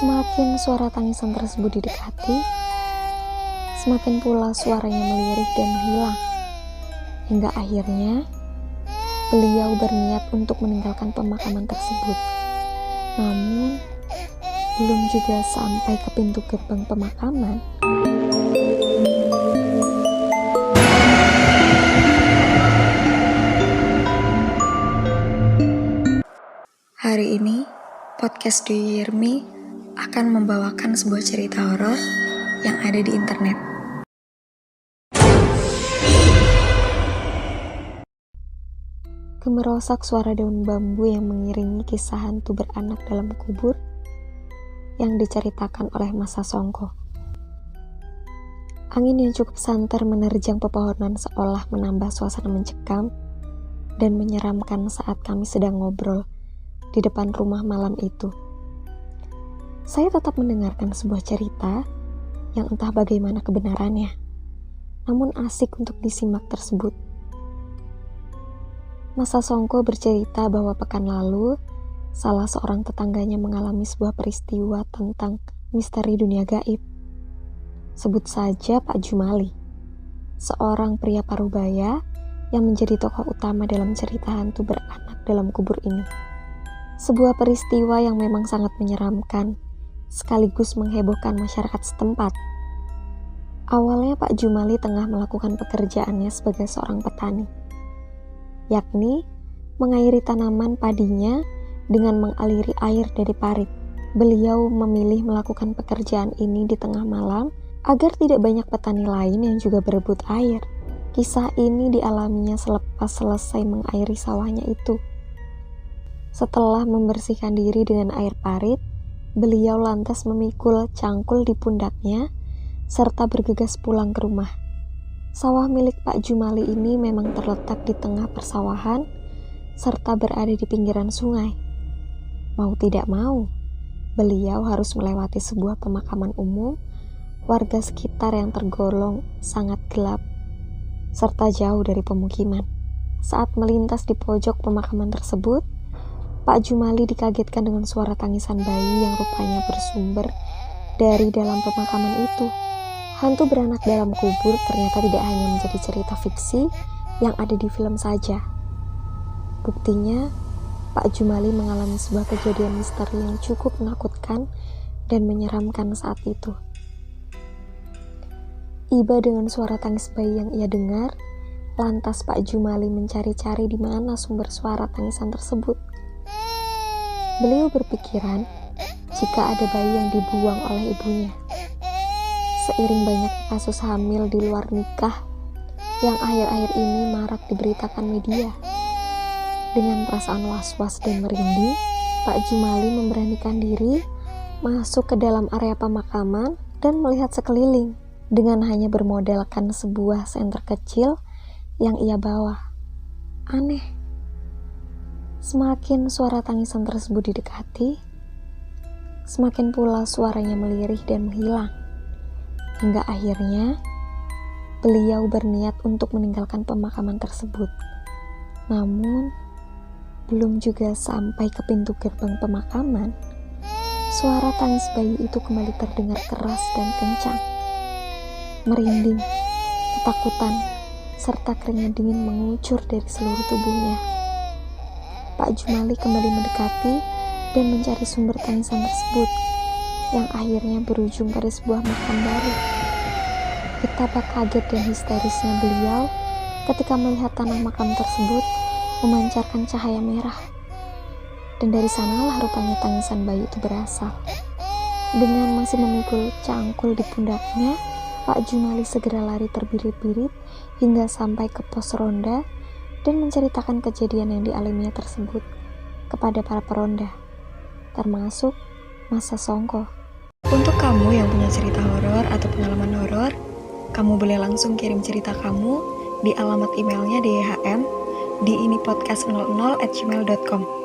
Semakin suara tangisan tersebut didekati, semakin pula suaranya melirih dan menghilang. Hingga akhirnya, beliau berniat untuk meninggalkan pemakaman tersebut. Namun, belum juga sampai ke pintu gerbang pemakaman, hari ini, podcast Do You Hear Me akan membawakan sebuah cerita horor yang ada di internet. Gemerosak suara daun bambu yang mengiringi kisah hantu beranak dalam kubur yang diceritakan oleh Mas Sasongko. Angin yang cukup santer menerjang pepohonan seolah menambah suasana mencekam dan menyeramkan saat kami sedang ngobrol di depan rumah malam itu. Saya tetap mendengarkan sebuah cerita yang entah bagaimana kebenarannya, namun asik untuk disimak tersebut. Mas Sasongko bercerita bahwa pekan lalu, salah seorang tetangganya mengalami sebuah peristiwa tentang misteri dunia gaib. Sebut saja Pak Jumali, seorang pria parubaya yang menjadi tokoh utama dalam cerita hantu beranak dalam kubur ini. Sebuah peristiwa yang memang sangat menyeramkan, sekaligus menghebohkan masyarakat setempat. Awalnya Pak Jumali tengah melakukan pekerjaannya sebagai seorang petani, yakni mengairi tanaman padinya dengan mengaliri air dari parit. Beliau memilih melakukan pekerjaan ini di tengah malam agar tidak banyak petani lain yang juga berebut air. Kisah ini dialaminya selepas selesai mengairi sawahnya itu. Setelah membersihkan diri dengan air parit, beliau lantas memikul cangkul di pundaknya serta bergegas pulang ke rumah. Sawah milik Pak Jumali ini memang terletak di tengah persawahan serta berada di pinggiran sungai. Mau tidak mau, beliau harus melewati sebuah pemakaman umum warga sekitar yang tergolong sangat gelap serta jauh dari pemukiman. Saat melintas di pojok pemakaman tersebut, Pak Jumali dikagetkan dengan suara tangisan bayi yang rupanya bersumber dari dalam pemakaman itu. Hantu beranak dalam kubur ternyata tidak hanya menjadi cerita fiksi yang ada di film saja. Buktinya, Pak Jumali mengalami sebuah kejadian misteri yang cukup menakutkan dan menyeramkan saat itu. Iba dengan suara tangis bayi yang ia dengar, lantas Pak Jumali mencari-cari di mana sumber suara tangisan tersebut. Beliau berpikiran jika ada bayi yang dibuang oleh ibunya. Seiring banyak kasus hamil di luar nikah yang akhir-akhir ini marak diberitakan media. Dengan perasaan was-was dan merinding, Pak Jumali memberanikan diri masuk ke dalam area pemakaman dan melihat sekeliling dengan hanya bermodalkan sebuah senter kecil yang ia bawa. Aneh. Semakin suara tangisan tersebut didekati, semakin pula suaranya melirih dan menghilang. Hingga akhirnya, beliau berniat untuk meninggalkan pemakaman tersebut. Namun, belum juga sampai ke pintu gerbang pemakaman, suara tangis bayi itu kembali terdengar keras dan kencang. Merinding, ketakutan, serta keringat dingin mengucur dari seluruh tubuhnya. Pak Jumali kembali mendekati dan mencari sumber tangisan tersebut, yang akhirnya berujung pada sebuah makam baru. Betapa kaget dan histerisnya beliau ketika melihat tanah makam tersebut memancarkan cahaya merah. Dan dari sanalah rupanya tangisan bayi itu berasal. Dengan masih memikul cangkul di pundaknya, Pak Jumali segera lari terbirit-birit hingga sampai ke pos ronda dan menceritakan kejadian yang dialaminya tersebut kepada para peronda, termasuk Mas Sasongko. Untuk kamu yang punya cerita horor atau pengalaman horor, kamu boleh langsung kirim cerita kamu di alamat emailnya DHM di inipodcast00@gmail.com.